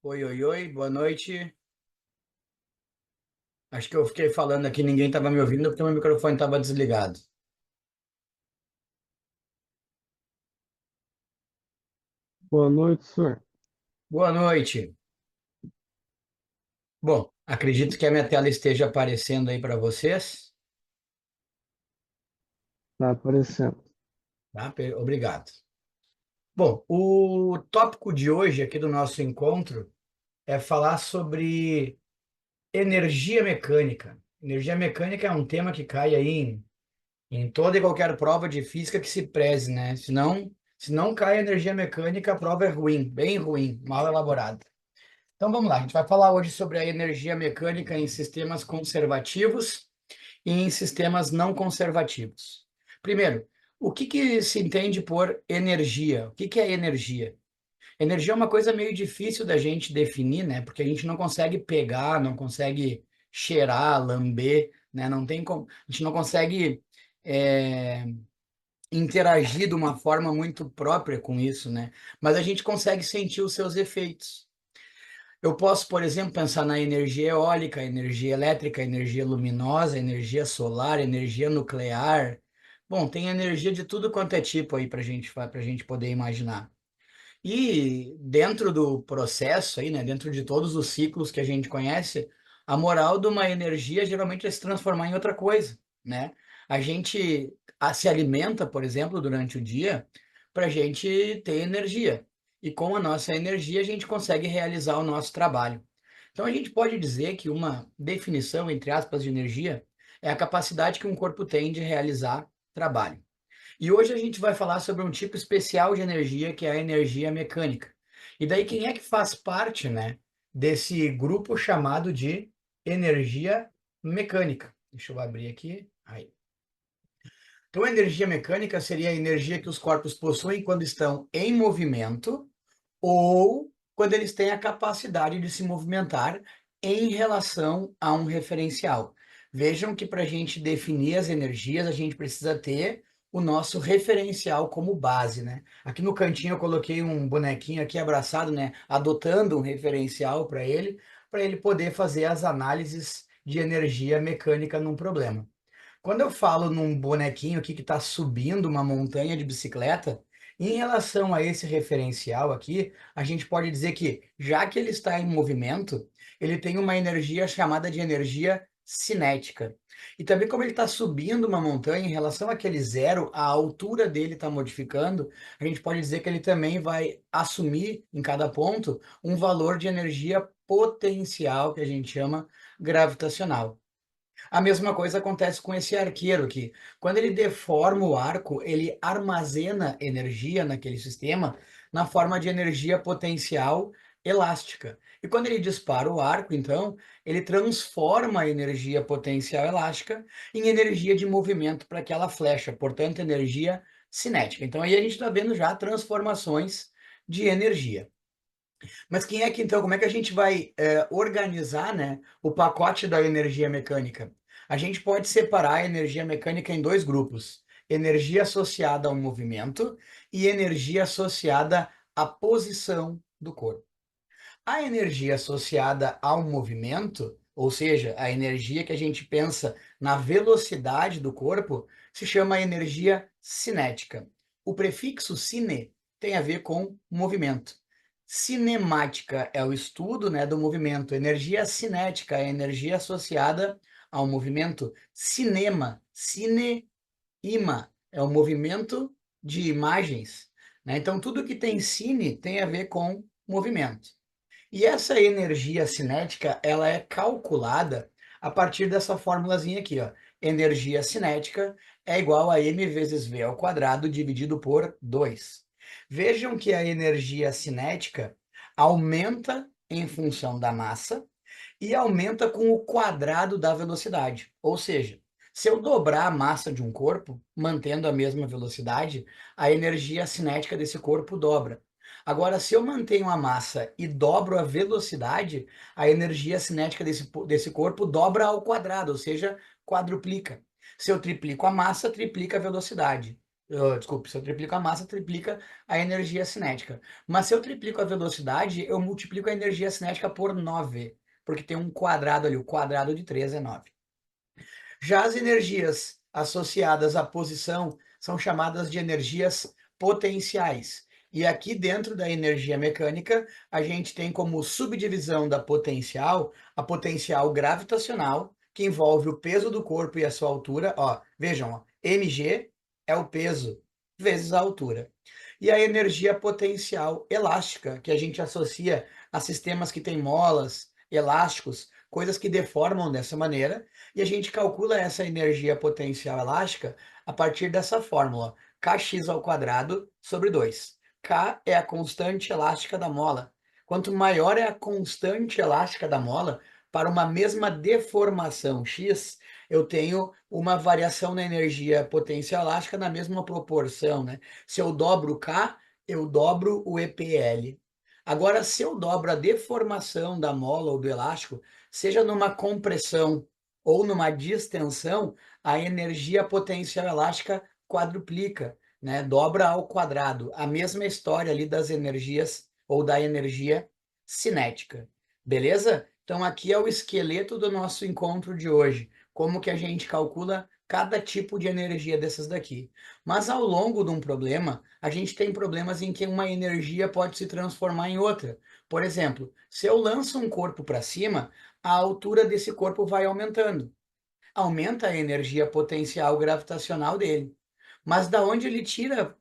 Oi, oi, oi, boa noite. Acho que eu fiquei falando aqui, ninguém estava me ouvindo porque meu microfone estava desligado. Boa noite, senhor. Boa noite. Bom, acredito que a minha tela esteja aparecendo aí para vocês, Tá aparecendo. tá? Obrigado. Bom, o tópico de hoje aqui do nosso encontro é falar sobre energia mecânica. Energia mecânica é um tema que cai aí em toda e qualquer prova de física que se preze, né? Se não cai energia mecânica, a prova é ruim, bem ruim, mal elaborada. Então vamos lá, a gente vai falar hoje sobre a energia mecânica em sistemas conservativos e em sistemas não conservativos. Primeiro, o que que se entende por energia? O que que é energia? Energia é uma coisa meio difícil da gente definir, né? Porque a gente não consegue pegar, não consegue cheirar, lamber, né? Não tem como, a gente não consegue é, interagir de uma forma muito própria com isso, né? Mas a gente consegue sentir os seus efeitos. Eu posso, por exemplo, pensar na energia eólica, energia elétrica, energia luminosa, energia solar, energia nuclear. Bom, tem energia de tudo quanto é tipo aí para gente poder imaginar. E dentro do processo aí, né, dentro de todos os ciclos que a gente conhece, a moral de uma energia geralmente é se transformar em outra coisa, né? A gente se alimenta, por exemplo, durante o dia para a gente ter energia. E com a nossa energia a gente consegue realizar o nosso trabalho. Então a gente pode dizer que uma definição, entre aspas, de energia é a capacidade que um corpo tem de realizar trabalho. E hoje a gente vai falar sobre um tipo especial de energia, que é a energia mecânica. E daí quem é que faz parte, né, desse grupo chamado de energia mecânica? Deixa eu abrir aqui. Aí. Então, a energia mecânica seria a energia que os corpos possuem quando estão em movimento ou quando eles têm a capacidade de se movimentar em relação a um referencial. Vejam que para a gente definir as energias, a gente precisa ter o nosso referencial como base, né? Aqui no cantinho eu coloquei um bonequinho aqui abraçado, né? Adotando um referencial para ele poder fazer as análises de energia mecânica num problema. Quando eu falo num bonequinho aqui que está subindo uma montanha de bicicleta, em relação a esse referencial aqui, a gente pode dizer que, já que ele está em movimento, ele tem uma energia chamada de energia cinética. E também, como ele está subindo uma montanha, em relação àquele zero, a altura dele está modificando, a gente pode dizer que ele também vai assumir, em cada ponto, um valor de energia potencial, que a gente chama gravitacional. A mesma coisa acontece com esse arqueiro que, quando ele deforma o arco, ele armazena energia naquele sistema na forma de energia potencial elástica. E quando ele dispara o arco, então, ele transforma a energia potencial elástica em energia de movimento para aquela flecha, portanto, energia cinética. Então, aí a gente está vendo já transformações de energia. Mas quem é que então, como é que a gente vai organizar, né, o pacote da energia mecânica? A gente pode separar a energia mecânica em dois grupos: energia associada ao movimento e energia associada à posição do corpo. A energia associada ao movimento, ou seja, a energia que a gente pensa na velocidade do corpo, se chama energia cinética. O prefixo cine tem a ver com movimento. Cinemática é o estudo, né, do movimento. Energia cinética é a energia associada ao movimento. Cinema, cineima, é o movimento de imagens, né? Então, tudo que tem cine tem a ver com movimento. E essa energia cinética, ela é calculada a partir dessa formulazinha aqui, ó. Energia cinética é igual a m vezes v ao quadrado dividido por 2. Vejam que a energia cinética aumenta em função da massa e aumenta com o quadrado da velocidade. Ou seja, se eu dobrar a massa de um corpo, mantendo a mesma velocidade, a energia cinética desse corpo dobra. Agora, se eu mantenho a massa e dobro a velocidade, a energia cinética desse corpo dobra ao quadrado, ou seja, quadruplica. Se eu triplico a massa, triplica a velocidade. Desculpe, se eu triplico a massa, triplica a energia cinética. Mas se eu triplico a velocidade, eu multiplico a energia cinética por 9, porque tem um quadrado ali, o quadrado de 3 é 9. Já as energias associadas à posição são chamadas de energias potenciais. E aqui dentro da energia mecânica, a gente tem como subdivisão da potencial a potencial gravitacional, que envolve o peso do corpo e a sua altura. Ó, vejam, ó, mg é o peso vezes a altura. E a energia potencial elástica, que a gente associa a sistemas que têm molas, elásticos, coisas que deformam dessa maneira, e a gente calcula essa energia potencial elástica a partir dessa fórmula, kx ao quadrado sobre 2. K é a constante elástica da mola. Quanto maior é a constante elástica da mola, para uma mesma deformação x, eu tenho uma variação na energia potencial elástica na mesma proporção, né? Se eu dobro o K, eu dobro o EPL. Agora, se eu dobro a deformação da mola ou do elástico, seja numa compressão ou numa distensão, a energia potencial elástica quadruplica, né? Dobra ao quadrado. A mesma história ali das energias ou da energia cinética. Beleza? Então aqui é o esqueleto do nosso encontro de hoje. Como que a gente calcula cada tipo de energia dessas daqui. Mas ao longo de um problema, a gente tem problemas em que uma energia pode se transformar em outra. Por exemplo, se eu lanço um corpo para cima, a altura desse corpo vai aumentando. Aumenta a energia potencial gravitacional dele. Mas da onde ele tira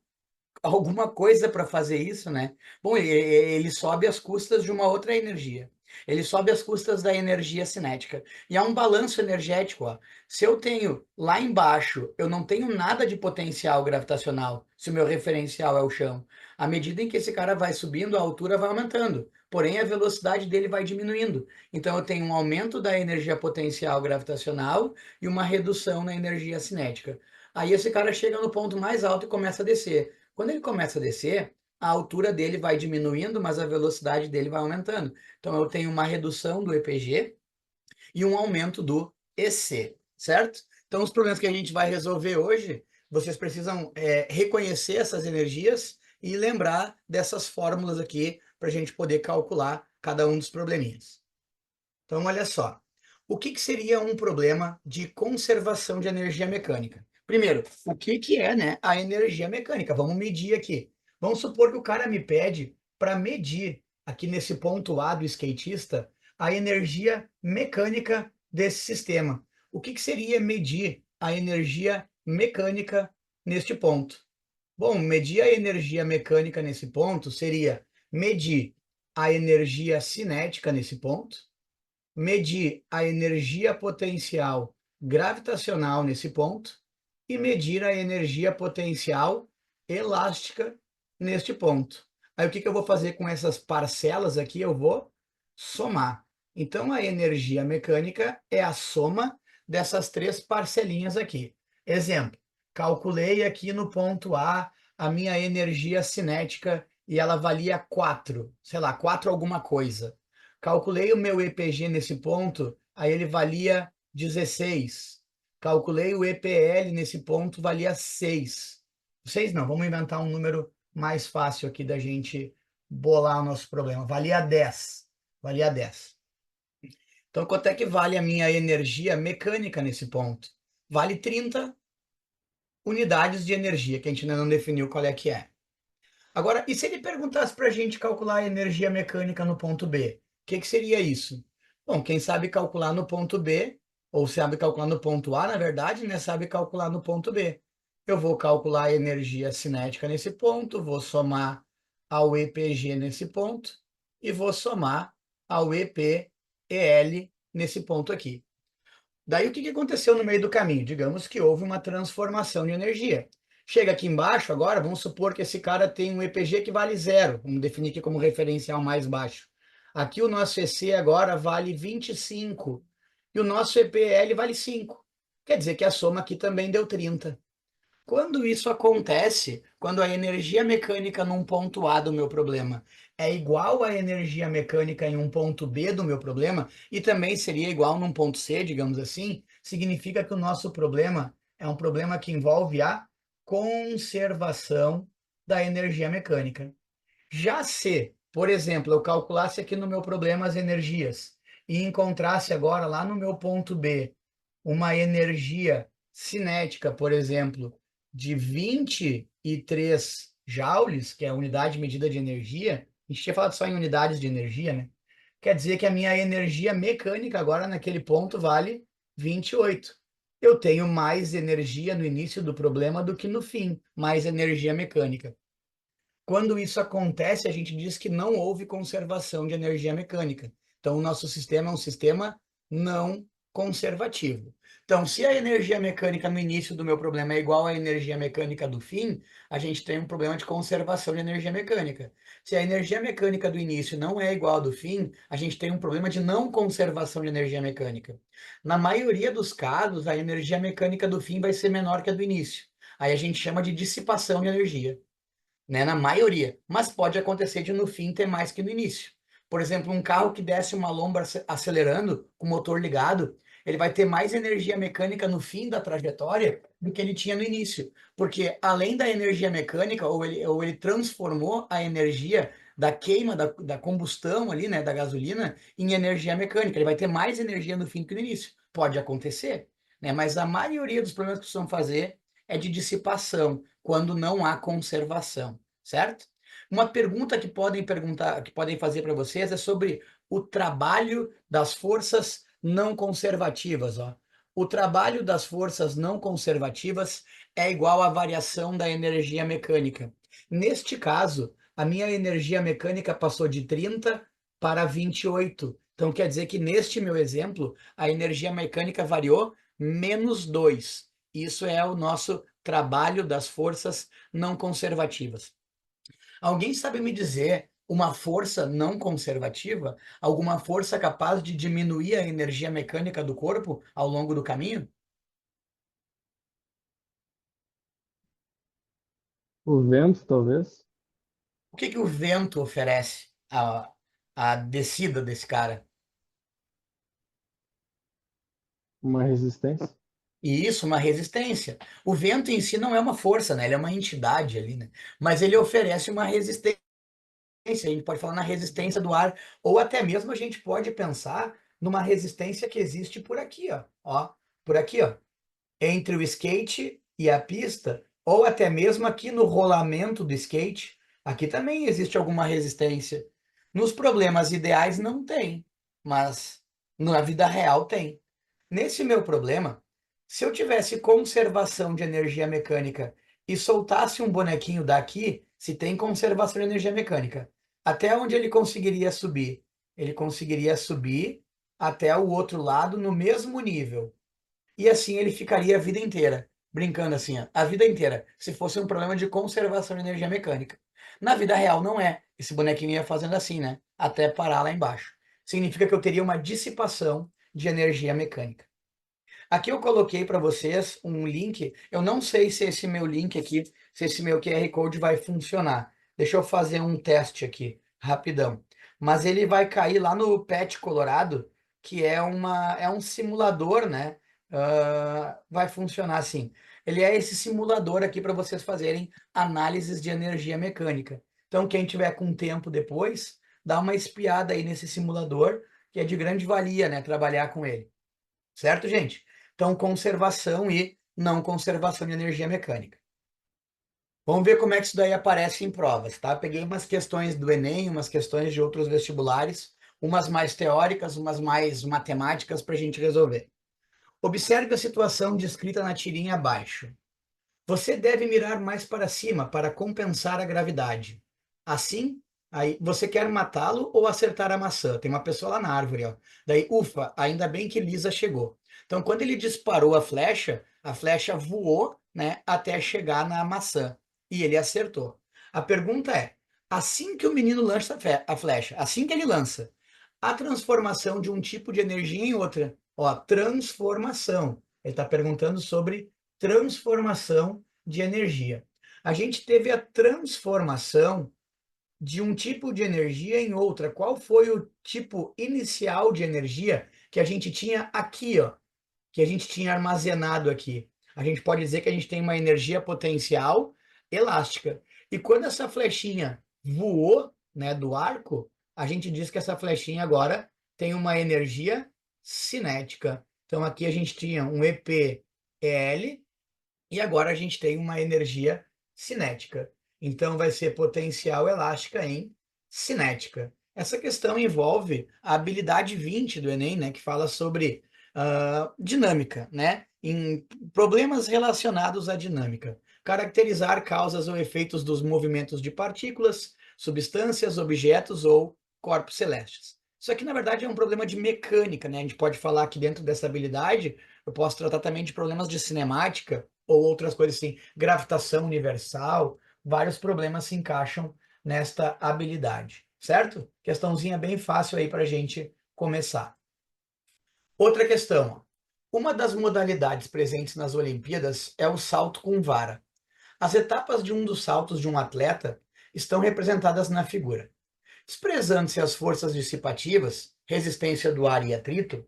alguma coisa para fazer isso, né? Bom, ele sobe às custas de uma outra energia. Ele sobe às custas da energia cinética. E há um balanço energético, ó. Se eu tenho lá embaixo, eu não tenho nada de potencial gravitacional, se o meu referencial é o chão. À medida em que esse cara vai subindo, a altura vai aumentando. Porém, a velocidade dele vai diminuindo. Então, eu tenho um aumento da energia potencial gravitacional e uma redução na energia cinética. Aí esse cara chega no ponto mais alto e começa a descer. Quando ele começa a descer, a altura dele vai diminuindo, mas a velocidade dele vai aumentando. Então eu tenho uma redução do EPG e um aumento do EC, certo? Então os problemas que a gente vai resolver hoje, vocês precisam reconhecer essas energias e lembrar dessas fórmulas aqui para a gente poder calcular cada um dos probleminhas. Então olha só, o que seria um problema de conservação de energia mecânica? Primeiro, o que é, né, a energia mecânica? Vamos medir aqui. Vamos supor que o cara me pede para medir aqui nesse ponto A do skatista a energia mecânica desse sistema. O que seria medir a energia mecânica neste ponto? Bom, medir a energia mecânica nesse ponto seria medir a energia cinética nesse ponto, medir a energia potencial gravitacional nesse ponto e medir a energia potencial elástica neste ponto. Aí o que eu vou fazer com essas parcelas aqui? Eu vou somar. Então a energia mecânica é a soma dessas três parcelinhas aqui. Exemplo, calculei aqui no ponto A minha energia cinética e ela valia 4, sei lá, 4 alguma coisa. Calculei o meu EPG nesse ponto, aí ele valia 16. Calculei o EPL nesse ponto, valia 6. 6 não, vamos inventar um número mais fácil aqui da gente bolar o nosso problema. Valia 10. Valia 10. Então, quanto é que vale a minha energia mecânica nesse ponto? Vale 30 unidades de energia, que a gente ainda não definiu qual é que é. Agora, e se ele perguntasse para a gente calcular a energia mecânica no ponto B? O que seria isso? Bom, quem sabe calcular no ponto B, ou sabe calcular no ponto A, na verdade, né, sabe calcular no ponto B. Eu vou calcular a energia cinética nesse ponto, vou somar ao EPG nesse ponto, e vou somar ao EPEL nesse ponto aqui. Daí o que aconteceu no meio do caminho? Digamos que houve uma transformação de energia. Chega aqui embaixo agora, vamos supor que esse cara tem um EPG que vale 0. Vamos definir aqui como referencial mais baixo. Aqui o nosso EC agora vale 25 e o nosso EPL vale 5. Quer dizer que a soma aqui também deu 30. Quando isso acontece, quando a energia mecânica num ponto A do meu problema é igual à energia mecânica em um ponto B do meu problema, e também seria igual num ponto C, digamos assim, significa que o nosso problema é um problema que envolve a conservação da energia mecânica. Já se, por exemplo, eu calculasse aqui no meu problema as energias e encontrasse agora lá no meu ponto B uma energia cinética, por exemplo, de 23 joules, que é a unidade medida de energia, a gente tinha falado só em unidades de energia, né? Quer dizer que a minha energia mecânica agora naquele ponto vale 28. Eu tenho mais energia no início do problema do que no fim, mais energia mecânica. Quando isso acontece, a gente diz que não houve conservação de energia mecânica. Então, o nosso sistema é um sistema não conservativo. Então, se a energia mecânica no início do meu problema é igual à energia mecânica do fim, a gente tem um problema de conservação de energia mecânica. Se a energia mecânica do início não é igual à do fim, a gente tem um problema de não conservação de energia mecânica. Na maioria dos casos, a energia mecânica do fim vai ser menor que a do início. Aí a gente chama de dissipação de energia, né? Na maioria, mas pode acontecer de no fim ter mais que no início. Por exemplo, um carro que desce uma lomba acelerando com o motor ligado, ele vai ter mais energia mecânica no fim da trajetória do que ele tinha no início, porque além da energia mecânica, ou ele transformou a energia da queima, da combustão ali, né, da gasolina, em energia mecânica. Ele vai ter mais energia no fim que no início. Pode acontecer, né? Mas a maioria dos problemas que precisam fazer é de dissipação, quando não há conservação, certo? Uma pergunta que podem fazer para vocês é sobre o trabalho das forças não conservativas, ó. O trabalho das forças não conservativas é igual à variação da energia mecânica. Neste caso, a minha energia mecânica passou de 30 para 28. Então, quer dizer que neste meu exemplo, a energia mecânica variou -2. Isso é o nosso trabalho das forças não conservativas. Alguém sabe me dizer uma força não conservativa? Alguma força capaz de diminuir a energia mecânica do corpo ao longo do caminho? O vento, talvez, O que que o vento oferece à descida desse cara? uma resistência. E isso, uma resistência. O vento em si não é uma força, né? Ele é uma entidade ali, né? Mas ele oferece uma resistência. A gente pode falar na resistência do ar, ou até mesmo a gente pode pensar numa resistência que existe por aqui, ó, por aqui, ó, entre o skate e a pista, ou até mesmo aqui no rolamento do skate, aqui também existe alguma resistência. Nos problemas ideais não tem, mas na vida real tem. Nesse meu problema, se eu tivesse conservação de energia mecânica e soltasse um bonequinho daqui, se tem conservação de energia mecânica, até onde ele conseguiria subir? Ele conseguiria subir até o outro lado no mesmo nível. E assim ele ficaria a vida inteira, brincando assim, ó, a vida inteira, se fosse um problema de conservação de energia mecânica. Na vida real não é. Esse bonequinho ia fazendo assim, né? Até parar lá embaixo. Significa que eu teria uma dissipação de energia mecânica. Aqui eu coloquei para vocês um link. Eu não sei se esse meu link aqui, se esse meu QR Code vai funcionar. Deixa eu fazer um teste aqui, rapidão. Mas ele vai cair lá no PET Colorado, que é um simulador, né? Vai funcionar assim. Ele é esse simulador aqui para vocês fazerem análises de energia mecânica. Então, quem tiver com tempo depois, dá uma espiada aí nesse simulador, que é de grande valia, né? Trabalhar com ele. Certo, gente? Então, conservação e não conservação de energia mecânica. Vamos ver como é que isso daí aparece em provas, tá? Peguei umas questões do Enem, umas questões de outros vestibulares, umas mais teóricas, umas mais matemáticas para a gente resolver. Observe a situação descrita na tirinha abaixo. Você deve mirar mais para cima para compensar a gravidade. Assim, aí você quer matá-lo ou acertar a maçã? Tem uma pessoa lá na árvore, ó. Daí, ufa, ainda bem que Lisa chegou. Então, quando ele disparou a flecha voou, né, até chegar na maçã e ele acertou. A pergunta é: assim que o menino lança a flecha, assim que ele lança, a transformação de um tipo de energia em outra, ó, transformação. Ele está perguntando sobre transformação de energia. A gente teve a transformação de um tipo de energia em outra. Qual foi o tipo inicial de energia que a gente tinha aqui, ó, que a gente tinha armazenado aqui? a gente pode dizer que a gente tem uma energia potencial elástica. E quando essa flechinha voou, né, do arco, a gente diz que essa flechinha agora tem uma energia cinética. Então aqui a gente tinha um EPEL e agora a gente tem uma energia cinética. Então vai ser potencial elástica em cinética. Essa questão envolve a habilidade 20 do Enem, né, que fala sobre dinâmica, né, em problemas relacionados à dinâmica. Caracterizar causas ou efeitos dos movimentos de partículas, substâncias, objetos ou corpos celestes. Isso aqui, na verdade, é um problema de mecânica, né? A gente pode falar que dentro dessa habilidade, eu posso tratar também de problemas de cinemática, ou outras coisas assim, gravitação universal, vários problemas se encaixam nesta habilidade, certo? Questãozinha bem fácil aí para a gente começar. Outra questão, ó. Uma das modalidades presentes nas Olimpíadas é o salto com vara. As etapas de um dos saltos de um atleta estão representadas na figura. Expressando-se as forças dissipativas, resistência do ar e atrito,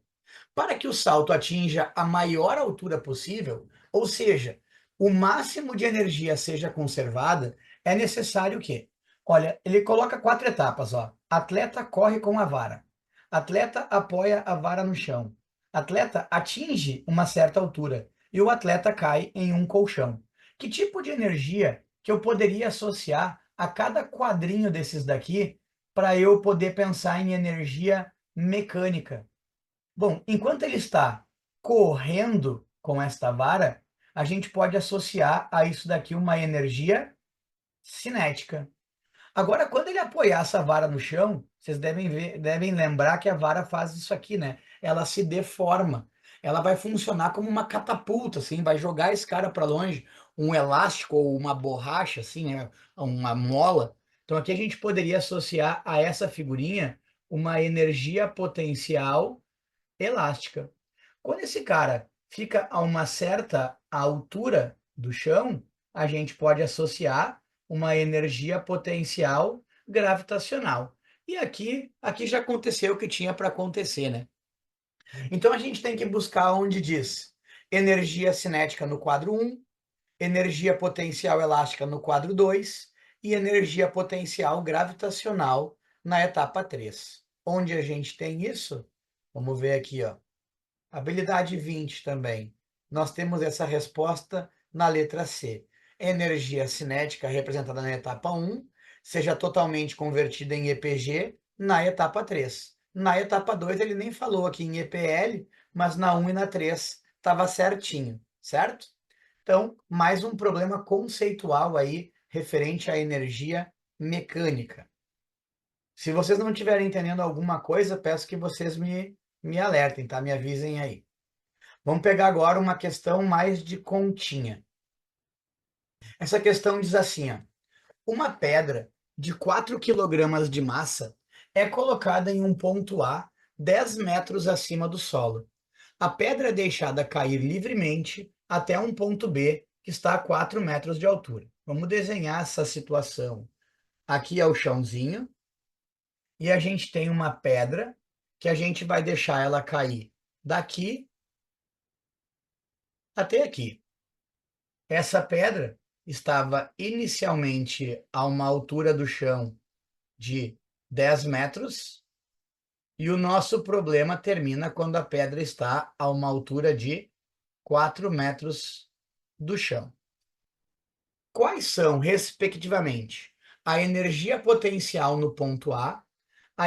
para que o salto atinja a maior altura possível, ou seja, o máximo de energia seja conservada, é necessário que, olha, ele coloca 4 etapas, ó. Atleta corre com a vara. Atleta apoia a vara no chão. Atleta atinge uma certa altura e o atleta cai em um colchão. Que tipo de energia que eu poderia associar a cada quadrinho desses daqui para eu poder pensar em energia mecânica? Bom, enquanto ele está correndo com esta vara, a gente pode associar a isso daqui uma energia cinética. Agora, quando ele apoiar essa vara no chão, vocês devem ver, devem lembrar que a vara faz isso aqui, né? Ela se deforma. Ela vai funcionar como uma catapulta, assim, vai jogar esse cara para longe, um elástico ou uma borracha, assim, né? Uma mola. Então, aqui a gente poderia associar a essa figurinha uma energia potencial elástica. Quando esse cara fica a uma certa altura do chão, a gente pode associar uma energia potencial gravitacional. E aqui já aconteceu o que tinha para acontecer, né? Então a gente tem que buscar onde diz energia cinética no quadro 1, energia potencial elástica no quadro 2 e energia potencial gravitacional na etapa 3. Onde a gente tem isso? Vamos ver aqui, ó. Habilidade 20 também. Nós temos essa resposta na letra C. Energia cinética representada na etapa 1 seja totalmente convertida em EPG na etapa 3. Na etapa 2 ele nem falou aqui em EPL, mas na 1 e na 3 estava certinho, certo? Então, mais um problema conceitual aí referente à energia mecânica. Se vocês não estiverem entendendo alguma coisa, peço que vocês me alertem, tá? Me avisem aí. Vamos pegar agora uma questão mais de continha. Essa questão diz assim, ó, uma pedra de 4 quilogramas de massa é colocada em um ponto A 10 metros acima do solo. A pedra é deixada cair livremente até um ponto B que está a 4 metros de altura. Vamos desenhar essa situação. Aqui é o chãozinho e a gente tem uma pedra que a gente vai deixar ela cair daqui até aqui. Essa pedra estava inicialmente a uma altura do chão de 10 metros e o nosso problema termina quando a pedra está a uma altura de 4 metros do chão. Quais são, respectivamente, a energia potencial no ponto a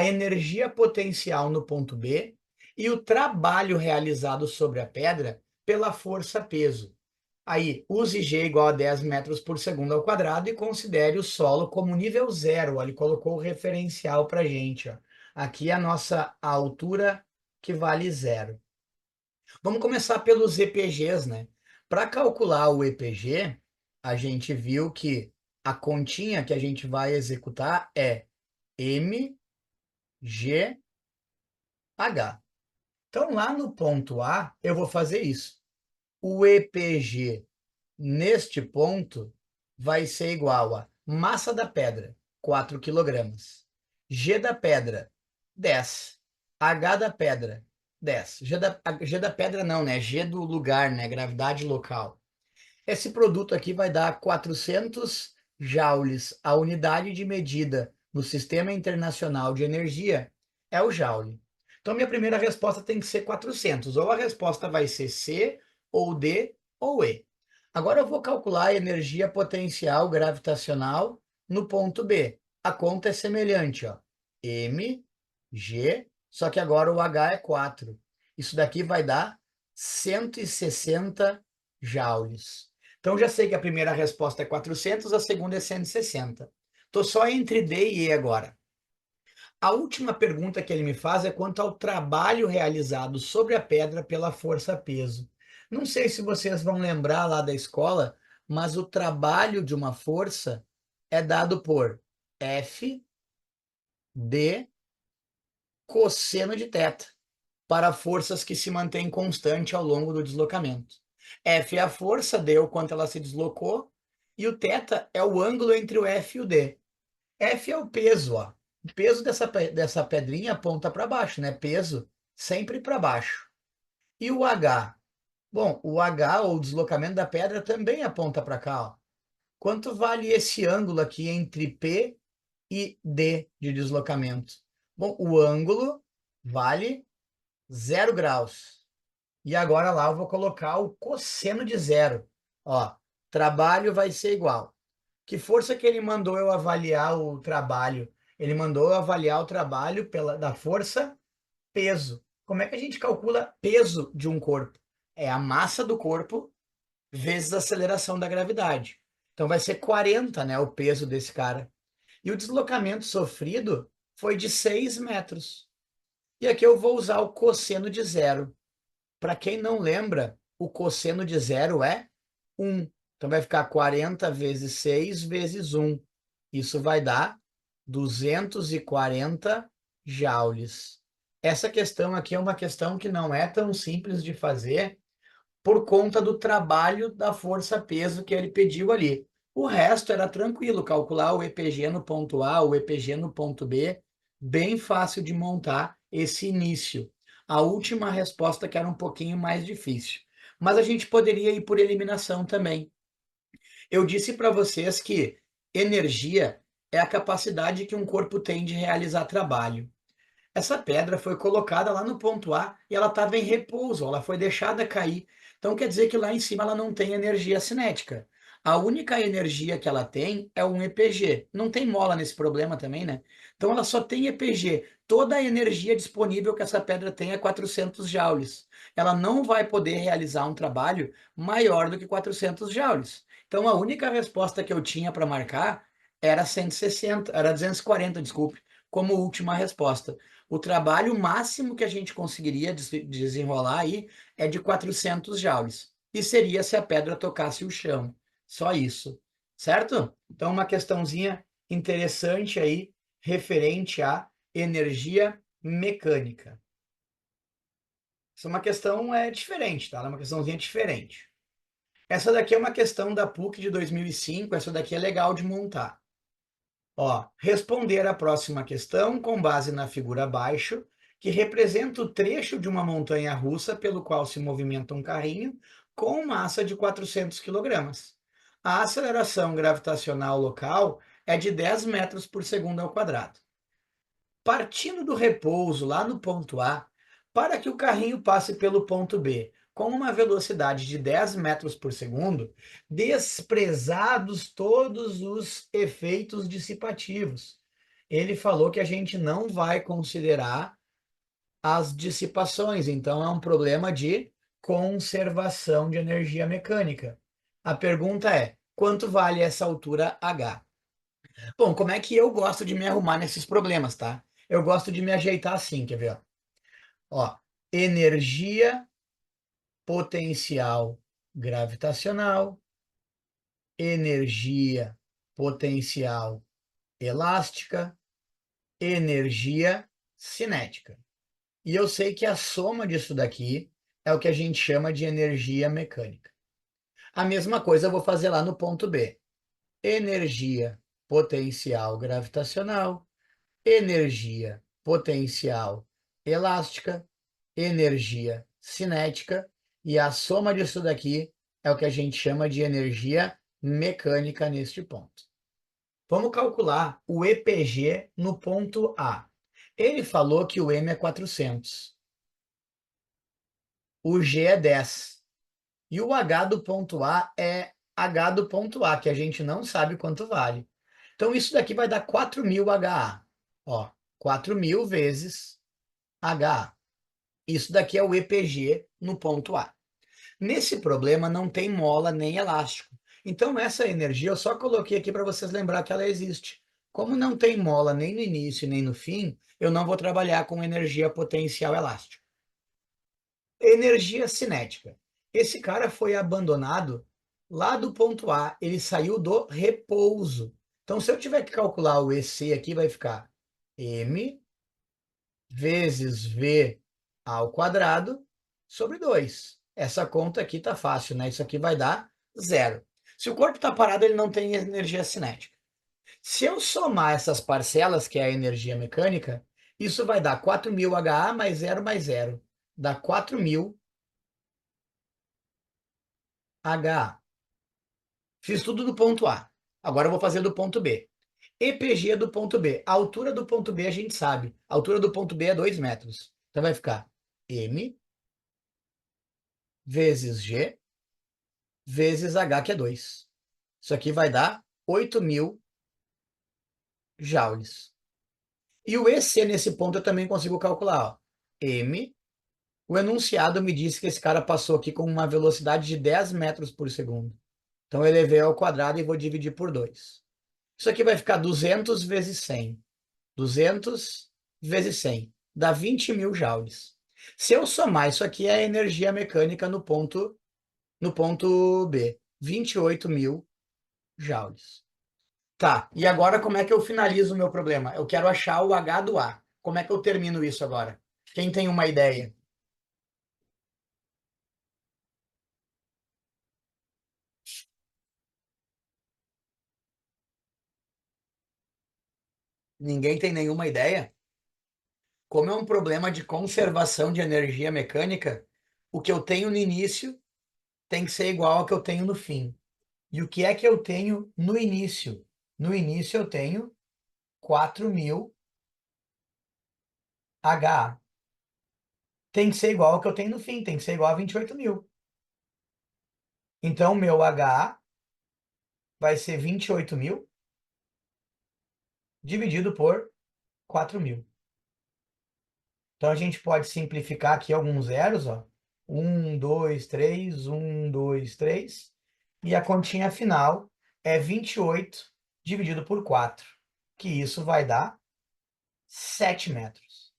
energia potencial no ponto B e o trabalho realizado sobre a pedra pela força-peso? Aí, use G igual a 10 metros por segundo ao quadrado e considere o solo como nível zero. Ó, ele colocou o referencial para a gente. Ó. Aqui é a nossa altura que vale zero. Vamos começar pelos EPGs, né? Para calcular o EPG, a gente viu que a continha que a gente vai executar é MGH. Então, lá no ponto A, eu vou fazer isso. O EPG neste ponto vai ser igual a massa da pedra, 4 quilogramas. G da pedra, 10. H da pedra, 10. G da pedra não, né? G do lugar, né? Gravidade local. Esse produto aqui vai dar 400 joules. A unidade de medida no Sistema Internacional de Energia é o joule. Então, minha primeira resposta tem que ser 400. Ou a resposta vai ser C, ou D, ou E. Agora eu vou calcular a energia potencial gravitacional no ponto B. A conta é semelhante, ó. M, G, só que agora o H é 4. Isso daqui vai dar 160 joules. Então já sei que a primeira resposta é 400, a segunda é 160. Estou só entre D e E agora. A última pergunta que ele me faz é quanto ao trabalho realizado sobre a pedra pela força-peso. Não sei se vocês vão lembrar lá da escola, mas o trabalho de uma força é dado por F, D, cosseno de θ, para forças que se mantêm constante ao longo do deslocamento. F é a força, D é o quanto ela se deslocou, e o θ é o ângulo entre o F e o D. F é o peso, ó. O peso dessa pedrinha aponta para baixo, né? Peso sempre para baixo. E o H? Bom, o H, ou o deslocamento da pedra, também aponta para cá, ó. Quanto vale esse ângulo aqui entre P e D de deslocamento? Bom, o ângulo vale 0 graus. E agora lá eu vou colocar o cosseno de zero. Ó, trabalho vai ser igual. Que força que ele mandou eu avaliar o trabalho? Ele mandou eu avaliar o trabalho da força peso. Como é que a gente calcula peso de um corpo? É a massa do corpo vezes a aceleração da gravidade. Então vai ser 40, né, o peso desse cara. E o deslocamento sofrido foi de 6 metros. E aqui eu vou usar o cosseno de zero. Para quem não lembra, o cosseno de zero é 1. Então vai ficar 40 vezes 6 vezes 1. Isso vai dar 240 joules. Essa questão aqui é uma questão que não é tão simples de fazer por conta do trabalho da força-peso que ele pediu ali. O resto era tranquilo, calcular o EPG no ponto A, o EPG no ponto B, bem fácil de montar esse início. A última resposta que era um pouquinho mais difícil. Mas a gente poderia ir por eliminação também. Eu disse para vocês que energia é a capacidade que um corpo tem de realizar trabalho. Essa pedra foi colocada lá no ponto A e ela estava em repouso, ela foi deixada cair. Então quer dizer que lá em cima ela não tem energia cinética. A única energia que ela tem é um EPG. Não tem mola nesse problema também, né? Então ela só tem EPG. Toda a energia disponível que essa pedra tem é 400 joules. Ela não vai poder realizar um trabalho maior do que 400 joules. Então a única resposta que eu tinha para marcar era 160, era 240, desculpe, como última resposta. O trabalho máximo que a gente conseguiria desenrolar aí é de 400 joules. E seria se a pedra tocasse o chão. Só isso. Certo? Então, uma questãozinha interessante aí, referente à energia mecânica. Essa é uma questão diferente, tá? Ela é uma questãozinha diferente. Essa daqui é uma questão da PUC de 2005. Essa daqui é legal de montar. Ó, responder a próxima questão com base na figura abaixo, que representa o trecho de uma montanha russa pelo qual se movimenta um carrinho com massa de 400 quilogramas. A aceleração gravitacional local é de 10 metros por segundo ao quadrado. Partindo do repouso lá no ponto A, para que o carrinho passe pelo ponto B com uma velocidade de 10 metros por segundo, desprezados todos os efeitos dissipativos. Ele falou que a gente não vai considerar as dissipações, então é um problema de conservação de energia mecânica. A pergunta é: quanto vale essa altura H? Bom, como é que eu gosto de me arrumar nesses problemas, tá? Eu gosto de me ajeitar assim, quer ver? Ó, energia potencial gravitacional, energia potencial elástica, energia cinética. E eu sei que a soma disso daqui é o que a gente chama de energia mecânica. A mesma coisa eu vou fazer lá no ponto B. Energia potencial gravitacional, energia potencial elástica, energia cinética, e a soma disso daqui é o que a gente chama de energia mecânica neste ponto. Vamos calcular o EPG no ponto A. Ele falou que o M é 400, o G é 10 e o H do ponto A é H do ponto A, que a gente não sabe quanto vale. Então isso daqui vai dar 4.000 HA. Ó, 4.000 vezes HA. Isso daqui é o EPG no ponto A. Nesse problema não tem mola nem elástico. Então essa energia eu só coloquei aqui para vocês lembrar que ela existe. Como não tem mola nem no início nem no fim, eu não vou trabalhar com energia potencial elástica. Energia cinética. Esse cara foi abandonado lá do ponto A, ele saiu do repouso. Então, se eu tiver que calcular o EC aqui, vai ficar M vezes V ao quadrado sobre 2. Essa conta aqui tá fácil, né? Isso aqui vai dar zero. Se o corpo está parado, ele não tem energia cinética. Se eu somar essas parcelas, que é a energia mecânica, isso vai dar 4.000 HA mais zero. Dá 4.000 HA. Fiz tudo do ponto A. Agora eu vou fazer do ponto B. EPG do ponto B. A altura do ponto B a gente sabe. A altura do ponto B é 2 metros. Então vai ficar M vezes G vezes H, que é 2. Isso aqui vai dar 8.000 joules. E o EC nesse ponto eu também consigo calcular. Ó. M, o enunciado me disse que esse cara passou aqui com uma velocidade de 10 metros por segundo. Então eu elevei ao quadrado e vou dividir por 2. Isso aqui vai ficar 200 vezes 100. 200 vezes 100. Dá 20.000 joules. Se eu somar, isso aqui é a energia mecânica no ponto B. 28.000 joules. Tá, e agora como é que eu finalizo o meu problema? Eu quero achar o H do A. Como é que eu termino isso agora? Quem tem uma ideia? Ninguém tem nenhuma ideia? Como é um problema de conservação de energia mecânica, o que eu tenho no início tem que ser igual ao que eu tenho no fim. E o que é que eu tenho no início? No início eu tenho 4.000 HA. Tem que ser igual ao que eu tenho no fim, tem que ser igual a 28.000. Então, meu HA vai ser 28.000 dividido por 4.000. Então, a gente pode simplificar aqui alguns zeros, ó. 1, 2, 3, 1, 2, 3. E a continha final é 28 dividido por 4, que isso vai dar 7 metros.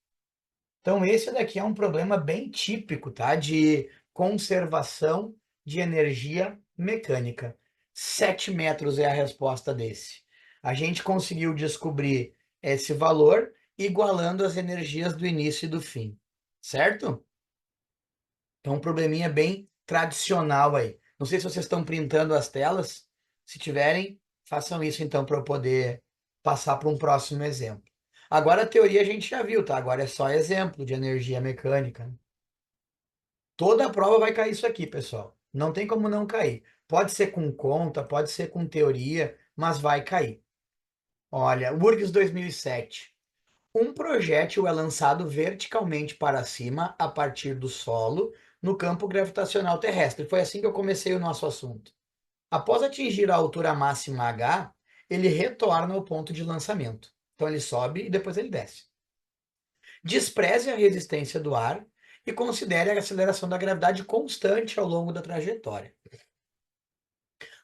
Então, esse daqui é um problema bem típico, tá? De conservação de energia mecânica. 7 metros é a resposta desse. A gente conseguiu descobrir esse valor igualando as energias do início e do fim, certo? Então, um probleminha bem tradicional aí. Não sei se vocês estão printando as telas. Se tiverem, façam isso então para eu poder passar para um próximo exemplo. Agora a teoria a gente já viu, tá? Agora é só exemplo de energia mecânica. Toda a prova vai cair isso aqui, pessoal. Não tem como não cair. Pode ser com conta, pode ser com teoria, mas vai cair. Olha, URGS 2007. Um projétil é lançado verticalmente para cima a partir do solo no campo gravitacional terrestre. Foi assim que eu comecei o nosso assunto. Após atingir a altura máxima h, ele retorna ao ponto de lançamento. Então ele sobe e depois ele desce. Despreze a resistência do ar e considere a aceleração da gravidade constante ao longo da trajetória.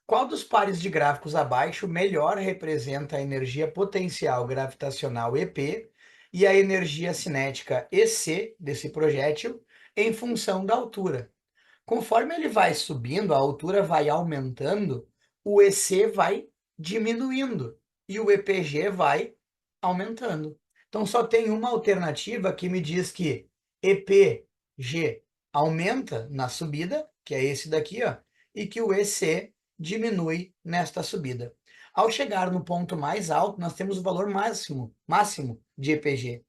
Qual dos pares de gráficos abaixo melhor representa a energia potencial gravitacional EP e a energia cinética EC desse projétil em função da altura? Conforme ele vai subindo, a altura vai aumentando, o EC vai diminuindo e o EPG vai aumentando. Então só tem uma alternativa que me diz que EPG aumenta na subida, que é esse daqui, ó, e que o EC diminui nesta subida. Ao chegar no ponto mais alto, nós temos o valor máximo de EPG.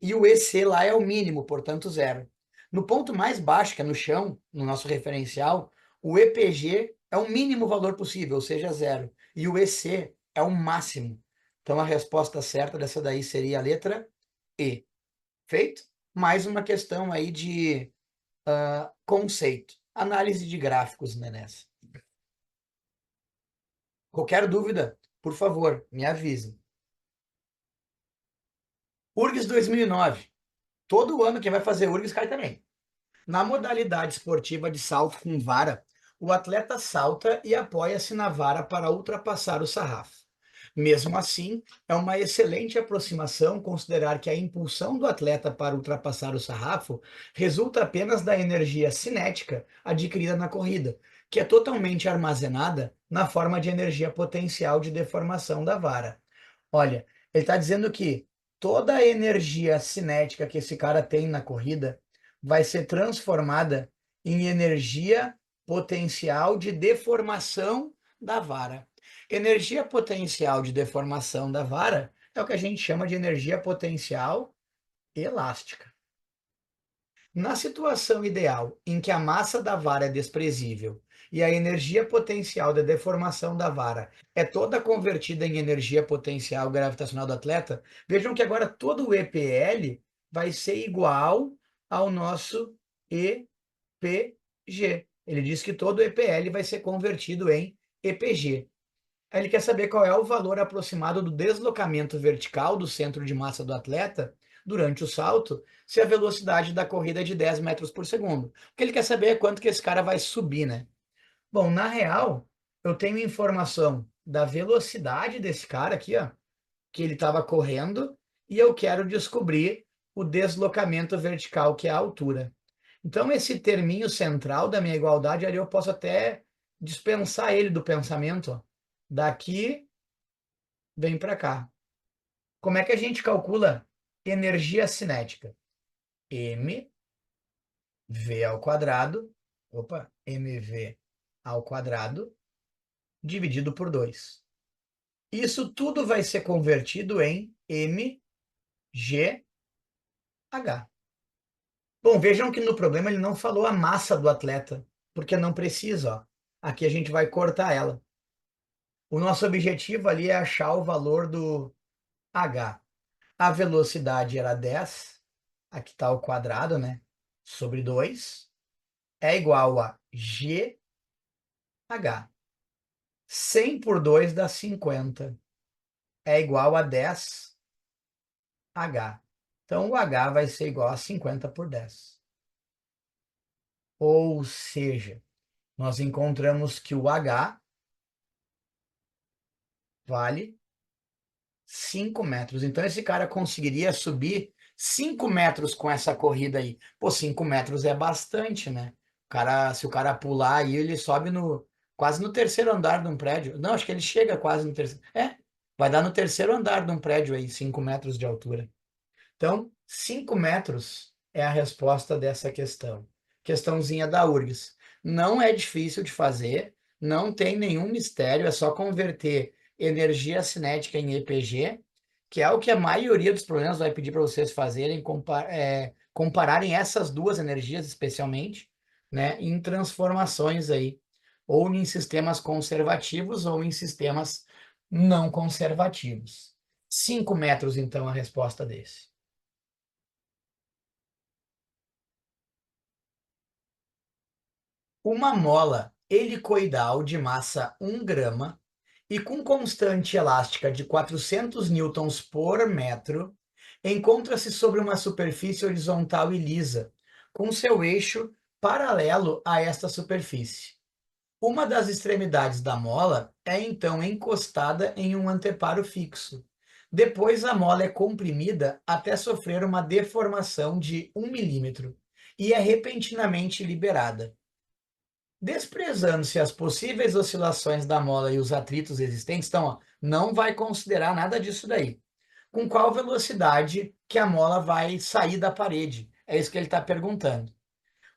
E o EC lá é o mínimo, portanto zero. No ponto mais baixo, que é no chão, no nosso referencial, O EPG é o mínimo valor possível, ou seja, zero. E o EC é o máximo. Então, a resposta certa dessa daí seria a letra E. Feito? Mais uma questão aí de conceito. Análise de gráficos, né, nessa. Qualquer dúvida, por favor, me avise. URGS 2009. Todo ano quem vai fazer URGS cai também. Na modalidade esportiva de salto com vara, o atleta salta e apoia-se na vara para ultrapassar o sarrafo. Mesmo assim, é uma excelente aproximação considerar que a impulsão do atleta para ultrapassar o sarrafo resulta apenas da energia cinética adquirida na corrida, que é totalmente armazenada na forma de energia potencial de deformação da vara. Olha, ele está dizendo que toda a energia cinética que esse cara tem na corrida vai ser transformada em energia potencial de deformação da vara. Energia potencial de deformação da vara é o que a gente chama de energia potencial elástica. Na situação ideal, em que a massa da vara é desprezível e a energia potencial da deformação da vara é toda convertida em energia potencial gravitacional do atleta, vejam que agora todo o EPL vai ser igual ao nosso EPG. Ele diz que todo o EPL vai ser convertido em EPG. Aí ele quer saber qual é o valor aproximado do deslocamento vertical do centro de massa do atleta durante o salto, se a velocidade da corrida é de 10 metros por segundo. O que ele quer saber é quanto que esse cara vai subir, né? Bom, na real, eu tenho informação da velocidade desse cara aqui, ó, que ele estava correndo, e eu quero descobrir o deslocamento vertical, que é a altura. Então, esse terminho central da minha igualdade, ali eu posso até dispensar ele do pensamento, ó. Daqui vem para cá. Como é que a gente calcula energia cinética? mv ao quadrado, mv ao quadrado, dividido por 2. Isso tudo vai ser convertido em mgh. Bom, vejam que no problema ele não falou a massa do atleta, porque não precisa, ó. Aqui a gente vai cortar ela. O nosso objetivo ali é achar o valor do h. A velocidade era 10, aqui está o quadrado, né? Sobre 2, é igual a GH. 100 por 2 dá 50, é igual a 10H. Então, o H vai ser igual a 50 por 10. Ou seja, nós encontramos que o H vale 5 metros. Então, esse cara conseguiria subir 5 metros com essa corrida aí. Pô, 5 metros é bastante, né? Cara, se o cara pular aí, ele sobe quase no terceiro andar de um prédio. Não, acho que ele chega quase no terceiro. Vai dar no terceiro andar de um prédio aí, 5 metros de altura. Então, 5 metros é a resposta dessa questão. Questãozinha da URGS. Não é difícil de fazer, não tem nenhum mistério, é só converter energia cinética em EPG, que é o que a maioria dos problemas vai pedir para vocês fazerem, compararem essas duas energias especialmente, né, em transformações aí, ou em sistemas conservativos ou em sistemas não conservativos. 5 metros, então, a resposta desse. Uma mola helicoidal de massa 1 grama e com constante elástica de 400 newtons por metro encontra-se sobre uma superfície horizontal e lisa, com seu eixo paralelo a esta superfície. Uma das extremidades da mola é então encostada em um anteparo fixo. Depois a mola é comprimida até sofrer uma deformação de 1 milímetro e é repentinamente liberada. Desprezando-se as possíveis oscilações da mola e os atritos existentes, então, ó, não vai considerar nada disso daí. Com qual velocidade que a mola vai sair da parede? É isso que ele está perguntando.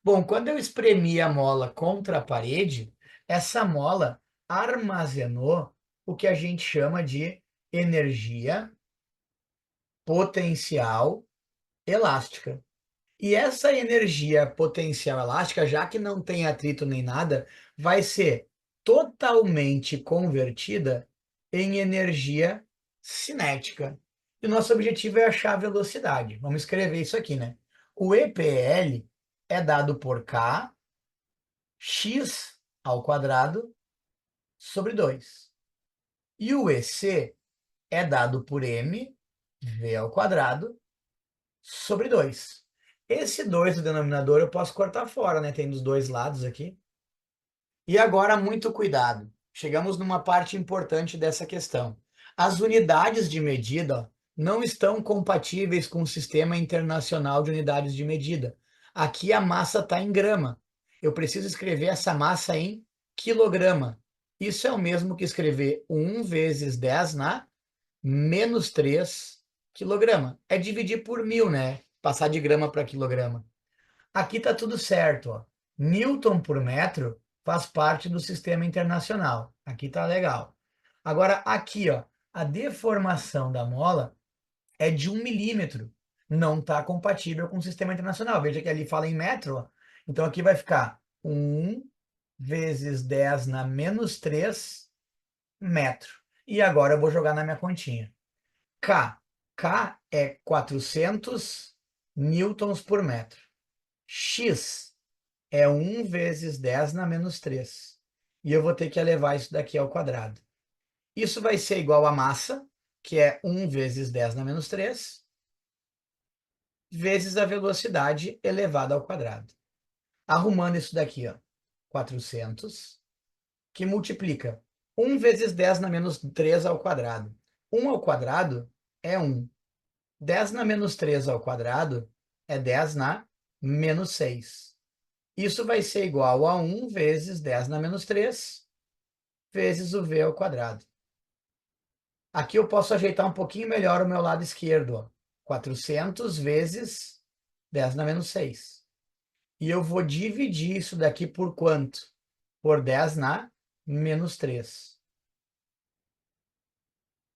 Bom, quando eu espremi a mola contra a parede, essa mola armazenou o que a gente chama de energia potencial elástica. E essa energia potencial elástica, já que não tem atrito nem nada, vai ser totalmente convertida em energia cinética. E o nosso objetivo é achar a velocidade. Vamos escrever isso aqui, né? O EPL é dado por K, x ao quadrado, sobre 2. E o EC é dado por m, v ao quadrado, sobre 2. Esse 2 do denominador eu posso cortar fora, né? Tem dos dois lados aqui. E agora, muito cuidado. Chegamos numa parte importante dessa questão. As unidades de medida ó, não estão compatíveis com o Sistema Internacional de Unidades de Medida. Aqui a massa está em grama. Eu preciso escrever essa massa em quilograma. Isso é o mesmo que escrever 1 vezes 10 na menos 3 quilograma. É dividir por 1000, né? Passar de grama para quilograma. Aqui está tudo certo, ó. Newton por metro faz parte do sistema internacional. Aqui tá legal. Agora, aqui, ó, a deformação da mola é de 1 milímetro. Não está compatível com o sistema internacional. Veja que ali fala em metro, ó. Então aqui vai ficar 1 vezes 10 na menos 3 metro. E agora eu vou jogar na minha continha. K. K é 400 newtons por metro. X é 1 vezes 10 na menos 3. E eu vou ter que elevar isso daqui ao quadrado. Isso vai ser igual a massa, que é 1 vezes 10 na menos 3, vezes a velocidade elevada ao quadrado. Arrumando isso daqui, ó, 400, que multiplica 1 vezes 10 na menos 3 ao quadrado. 1 ao quadrado é 1. 10 na menos 3 ao quadrado é 10 na menos 6. Isso vai ser igual a 1 vezes 10 na menos 3, vezes o v ao quadrado. Aqui eu posso ajeitar um pouquinho melhor o meu lado esquerdo. Ó. 400 vezes 10 na menos 6. E eu vou dividir isso daqui por quanto? Por 10 na menos 3.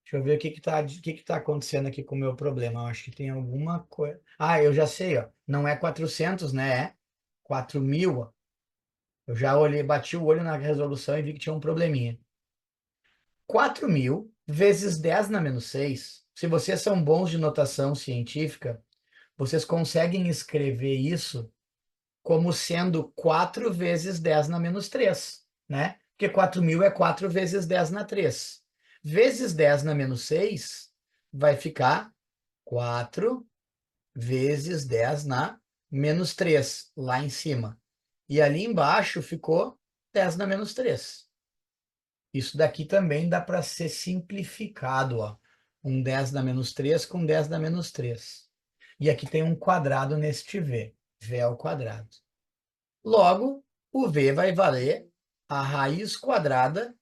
Deixa eu ver o que que tá acontecendo aqui com o meu problema. Eu acho que tem alguma coisa. Ah, eu já sei, ó. Não é 400, né? É 4.000, ó. Eu já olhei, bati o olho na resolução e vi que tinha um probleminha. 4.000 vezes 10 na menos 6. Se vocês são bons de notação científica, vocês conseguem escrever isso como sendo 4 vezes 10 na menos 3, né? Porque 4.000 é 4 vezes 10 na 3. Vezes 10 na menos 6 vai ficar 4 vezes 10 na menos 3, lá em cima. E ali embaixo ficou 10 na menos 3. Isso daqui também dá para ser simplificado, ó. Um 10 na menos 3 com 10 na menos 3. E aqui tem um quadrado neste v. V ao quadrado. Logo, o v vai valer a raiz quadrada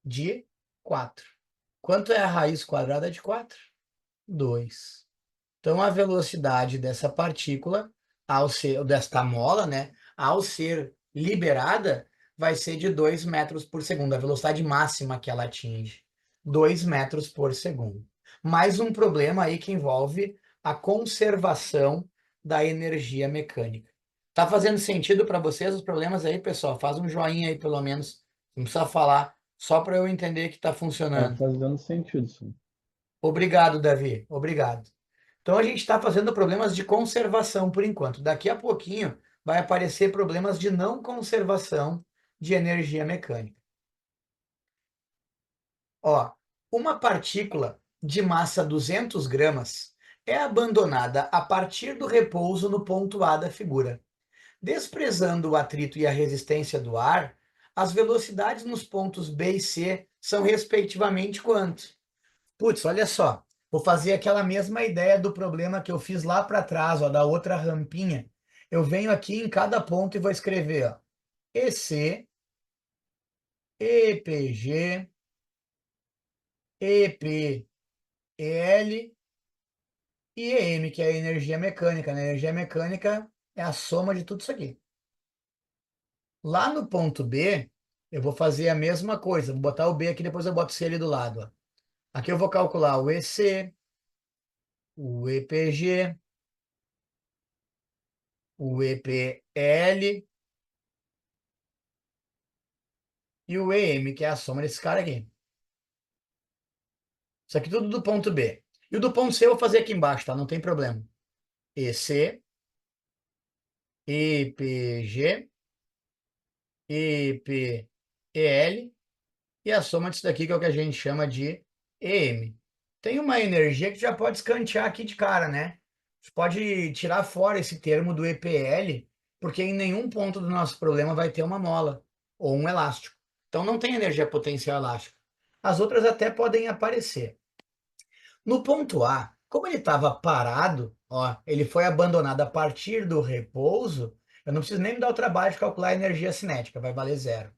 de 4. Quanto é a raiz quadrada de 4? 2. Então, a velocidade dessa partícula, desta mola, né, ao ser liberada, vai ser de 2 metros por segundo, a velocidade máxima que ela atinge. 2 metros por segundo. Mais um problema aí que envolve a conservação da energia mecânica. Tá fazendo sentido para vocês os problemas aí, pessoal? Faz um joinha aí, pelo menos. Não precisa falar, só para eu entender que está Tá funcionando. fazendo sentido, sim. Obrigado, Davi. Obrigado. Então a gente está fazendo problemas de conservação por enquanto. Daqui a pouquinho vai aparecer problemas de não conservação de energia mecânica. Ó, uma partícula de massa 200 gramas é abandonada a partir do repouso no ponto A da figura. Desprezando o atrito e a resistência do ar, as velocidades nos pontos B e C são respectivamente quanto? Putz, olha só. Vou fazer aquela mesma ideia do problema que eu fiz lá para trás, ó, da outra rampinha. Eu venho aqui em cada ponto e vou escrever, ó, EC, EPG, EPEL e EM, que é a energia mecânica, né? A energia mecânica é a soma de tudo isso aqui. Lá no ponto B, eu vou fazer a mesma coisa. Vou botar o B aqui, depois eu boto o C ali do lado, ó. Aqui eu vou calcular o EC, o EPG, o EPL e o EM, que é a soma desse cara aqui. Isso aqui tudo do ponto B. E o do ponto C eu vou fazer aqui embaixo, tá? Não tem problema. EC, EPG, EPEL e a soma disso daqui, que é o que a gente chama de EM. Tem uma energia que já pode escantear aqui de cara, né? Você pode tirar fora esse termo do EPL, porque em nenhum ponto do nosso problema vai ter uma mola ou um elástico. Então não tem energia potencial elástica. As outras até podem aparecer. No ponto A, como ele estava parado, ó, ele foi abandonado a partir do repouso, eu não preciso nem me dar o trabalho de calcular a energia cinética, vai valer zero.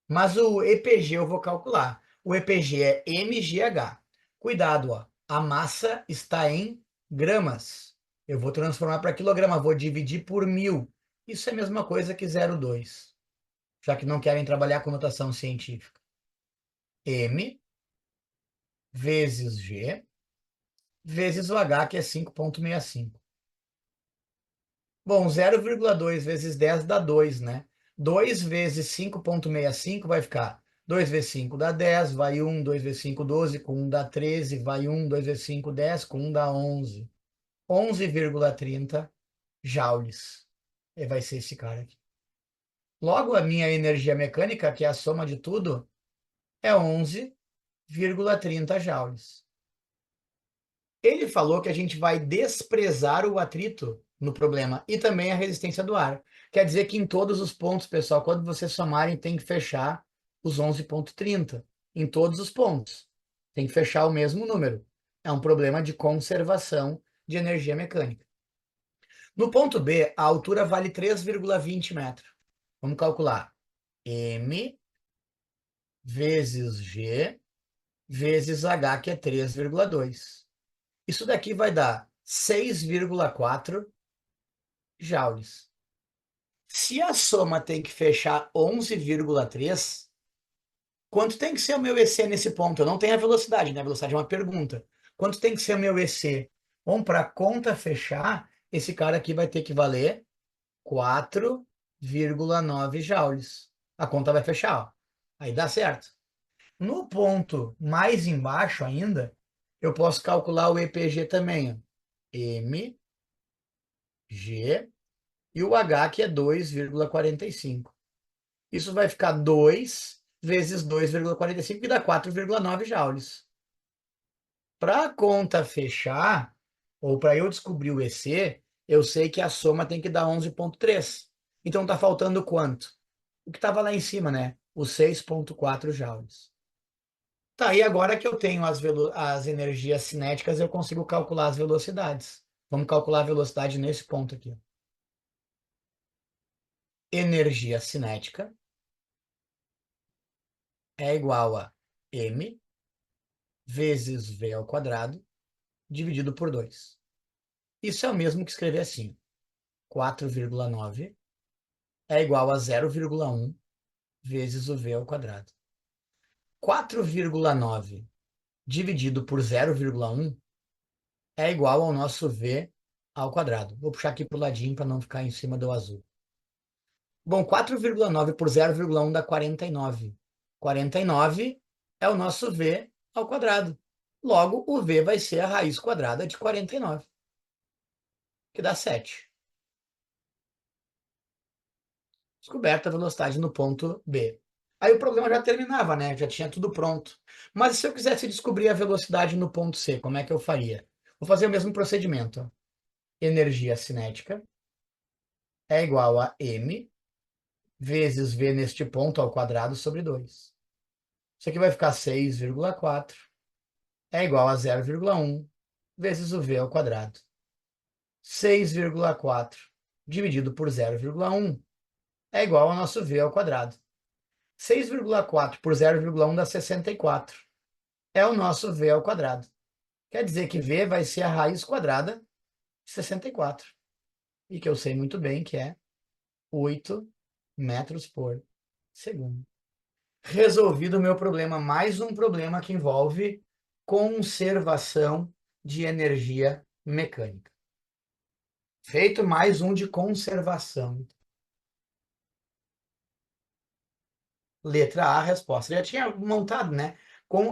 Mas o EPG eu vou calcular. O EPG é mgh. Cuidado, ó. A massa está em gramas. Eu vou transformar para quilograma, vou dividir por 1000. Isso é a mesma coisa que 0,2, já que não querem trabalhar com notação científica. M vezes G vezes o H, que é 5,65. Bom, 0,2 vezes 10 dá 2, né? 2 vezes 5,65 vai ficar 2 vezes 5 dá 10, vai 1, 2 vezes 5, 12, com 1 dá 13, vai 1, 2 vezes 5, 10, com 1 dá 11. 11,30 joules. E vai ser esse cara aqui. Logo, a minha energia mecânica, que é a soma de tudo, é 11,30 joules. Ele falou que a gente vai desprezar o atrito no problema e também a resistência do ar. Quer dizer que em todos os pontos, pessoal, quando vocês somarem, tem que fechar os 11,30. Em todos os pontos. Tem que fechar o mesmo número. É um problema de conservação de energia mecânica. No ponto B, a altura vale 3,20 metros. Vamos calcular. M vezes G vezes H, que é 3,2. Isso daqui vai dar 6,4 joules. Se a soma tem que fechar 11,3, quanto tem que ser o meu EC nesse ponto? Eu não tenho a velocidade, né? A velocidade é uma pergunta. Quanto tem que ser o meu EC? Bom, para a conta fechar, esse cara aqui vai ter que valer 4,9 joules. A conta vai fechar, ó. Aí dá certo. No ponto mais embaixo ainda, eu posso calcular o EPG também, ó. M G e o H, que é 2,45. Isso vai ficar 2 vezes 2,45, que dá 4,9 joules. Para a conta fechar, ou para eu descobrir o EC, eu sei que a soma tem que dar 11,3. Então está faltando quanto? O que estava lá em cima, né? Os 6,4 joules. Tá, e agora que eu tenho as energias cinéticas, eu consigo calcular as velocidades. Vamos calcular a velocidade nesse ponto aqui. Energia cinética é igual a m vezes v ao quadrado dividido por 2. Isso é o mesmo que escrever assim. 4,9 é igual a 0,1 vezes o v ao quadrado. 4,9 dividido por 0,1 é igual ao nosso v ao quadrado. Vou puxar aqui para o ladinho para não ficar em cima do azul. Bom, 4,9 por 0,1 dá 49. 49 é o nosso v ao quadrado. Logo, o v vai ser a raiz quadrada de 49, que dá 7. Descoberta a velocidade no ponto B. Aí o problema já terminava, né? Já tinha tudo pronto. Mas se eu quisesse descobrir a velocidade no ponto C, como é que eu faria? Vou fazer o mesmo procedimento. Energia cinética é igual a m vezes v neste ponto ao quadrado sobre 2. Isso aqui vai ficar 6,4 é igual a 0,1 vezes o v ao quadrado. 6,4 dividido por 0,1 é igual ao nosso v ao quadrado. 6,4 por 0,1 dá 64. É o nosso v ao quadrado. Quer dizer que v vai ser a raiz quadrada de 64. E que eu sei muito bem que é 8 metros por segundo. Resolvido o meu problema. Mais um problema que envolve conservação de energia mecânica. Feito mais um de conservação. Letra A, a resposta. Já tinha montado, né?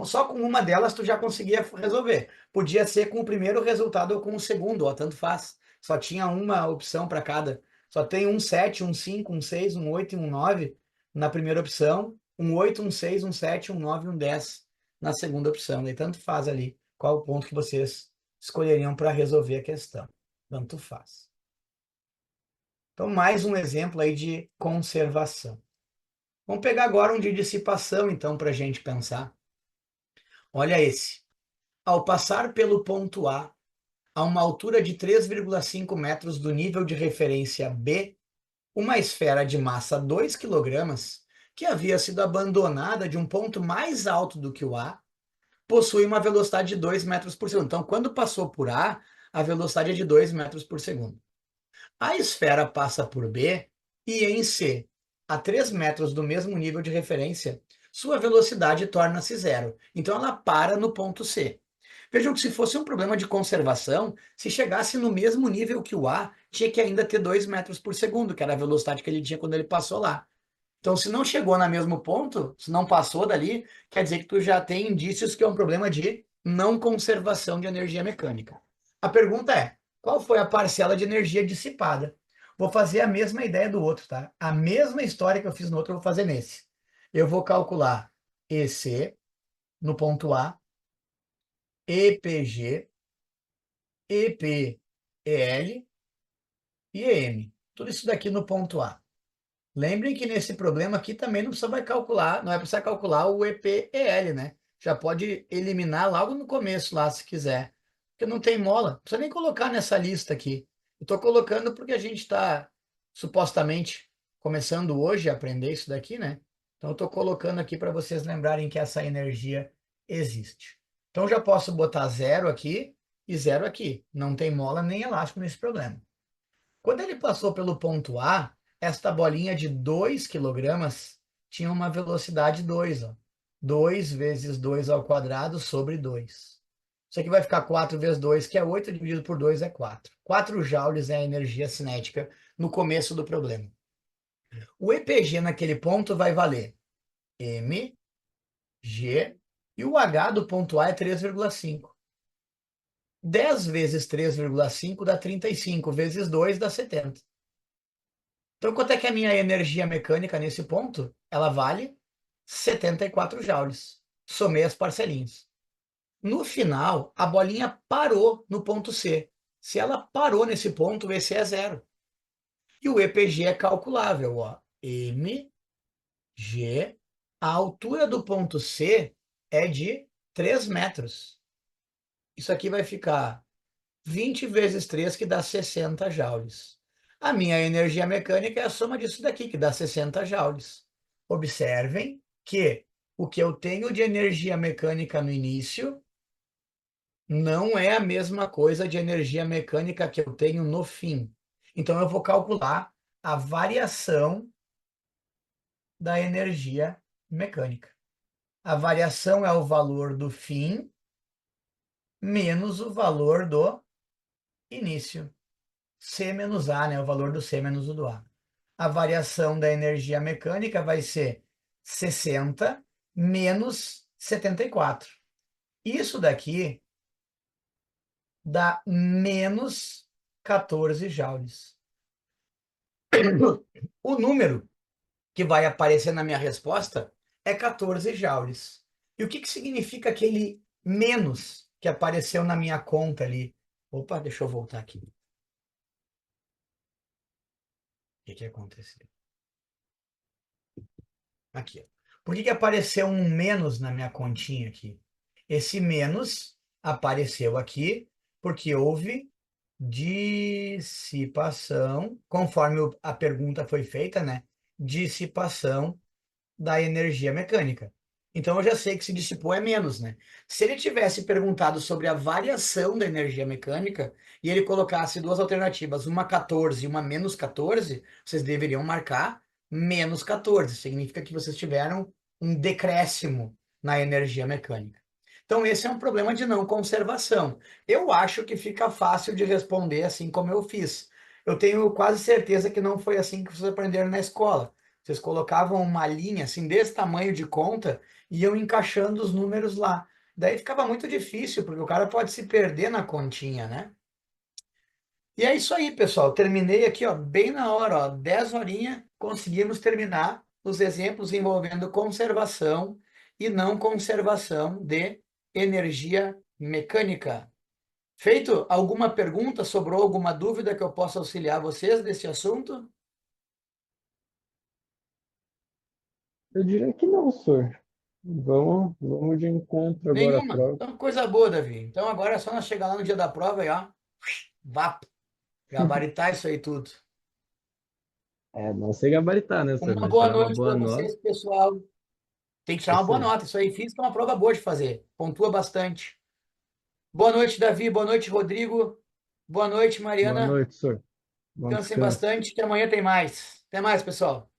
Só com uma delas tu já conseguia resolver. Podia ser com o primeiro resultado ou com o segundo, ó, tanto faz. Só tinha uma opção para cada. Só tem um 7, um 5, um 6, um 8 e um 9 na primeira opção, um 8, um 6, um 7, um 9 e um 10 na segunda opção. Daí tanto faz ali qual o ponto que vocês escolheriam para resolver a questão. Tanto faz. Então, mais um exemplo aí de conservação. Vamos pegar agora um de dissipação, então, para a gente pensar. Olha esse. Ao passar pelo ponto a uma altura de 3,5 metros do nível de referência B, uma esfera de massa 2 quilogramas, que havia sido abandonada de um ponto mais alto do que o A, possui uma velocidade de 2 metros por segundo. Então, quando passou por a velocidade é de 2 metros por segundo. A esfera passa por B e em C, a 3 metros do mesmo nível de referência, sua velocidade torna-se zero. Então ela para no ponto C. Vejam que se fosse um problema de conservação, se chegasse no mesmo nível que o A, tinha que ainda ter 2 metros por segundo, que era a velocidade que ele tinha quando ele passou lá. Então, se não chegou no mesmo ponto, se não passou dali, quer dizer que tu já tem indícios que é um problema de não conservação de energia mecânica. A pergunta é, qual foi a parcela de energia dissipada? Vou fazer a mesma ideia do outro, tá? A mesma história que eu fiz no outro, eu vou fazer nesse. Eu vou calcular EC no ponto A, EPG, EPEL e EM. Tudo isso daqui no ponto A. Lembrem que nesse problema aqui também não precisa vai calcular, não é precisar calcular o EPEL, né? Já pode eliminar logo no começo lá, se quiser. Porque não tem mola. Não precisa nem colocar nessa lista aqui. Eu estou colocando porque a gente está supostamente começando hoje a aprender isso daqui, né? Então eu estou colocando aqui para vocês lembrarem que essa energia existe. Então já posso botar zero aqui e zero aqui. Não tem mola nem elástico nesse problema. Quando ele passou pelo ponto A, esta bolinha de 2 quilogramas tinha uma velocidade 2, ó. 2 vezes 2 ao quadrado sobre 2. Isso aqui vai ficar 4 vezes 2, que é 8, dividido por 2 é 4. 4 joules é a energia cinética no começo do problema. O EPG naquele ponto vai valer m, g, e o h do ponto A é 3,5. 10 vezes 3,5 dá 35, vezes 2 dá 70. Então, quanto é que é a minha energia mecânica nesse ponto? Ela vale 74 joules. Somei as parcelinhas. No final, a bolinha parou no ponto C. Se ela parou nesse ponto, o EC é zero. E o EPG é calculável, ó. M, G, a altura do ponto C é de 3 metros. Isso aqui vai ficar 20 vezes 3, que dá 60 joules. A minha energia mecânica é a soma disso daqui, que dá 60 joules. Observem que o que eu tenho de energia mecânica no início não é a mesma coisa de energia mecânica que eu tenho no fim. Então, eu vou calcular a variação da energia mecânica. A variação é o valor do fim menos o valor do início. C menos A, né? O valor do C menos o do A. A variação da energia mecânica vai ser 60 menos 74. Isso daqui dá menos 14 joules. O número que vai aparecer na minha resposta é 14 joules. E o que que significa aquele menos que apareceu na minha conta ali? Opa, deixa eu voltar aqui. O que que aconteceu? Aqui, ó. Por que que apareceu um menos na minha continha aqui? Esse menos apareceu aqui porque houve dissipação, conforme a pergunta foi feita, né? Dissipação da energia mecânica. Então eu já sei que se dissipou é menos, né? Se ele tivesse perguntado sobre a variação da energia mecânica e ele colocasse duas alternativas, uma 14 e uma menos 14, vocês deveriam marcar menos 14. Significa que vocês tiveram um decréscimo na energia mecânica. Então esse é um problema de não conservação. Eu acho que fica fácil de responder assim como eu fiz. Eu tenho quase certeza que não foi assim que vocês aprenderam na escola. Vocês colocavam uma linha assim desse tamanho de conta e iam encaixando os números lá. Daí ficava muito difícil, porque o cara pode se perder na continha, né? E é isso aí, pessoal. Terminei aqui, ó, bem na hora, ó, 10 horinhas, conseguimos terminar os exemplos envolvendo conservação e não conservação de energia mecânica. Feito? Alguma pergunta? Sobrou alguma dúvida que eu possa auxiliar vocês desse assunto? Eu diria que não, senhor. Vamos de encontro agora à Nenhuma. prova. Então, coisa boa, Davi. Então, agora é só nós chegar lá no dia da prova e, ó, vá, gabaritar isso aí tudo. É, não sei gabaritar, né, senhor? Uma Mas boa tirar uma noite boa para nota. vocês, pessoal. Tem que tirar uma Isso boa aí. nota. Isso aí, física é uma prova boa de fazer. Pontua bastante. Boa noite, Davi. Boa noite, Rodrigo. Boa noite, Boa Mariana. noite, senhor. Bom Descansem descanso. bastante, que amanhã tem mais. Até mais, pessoal.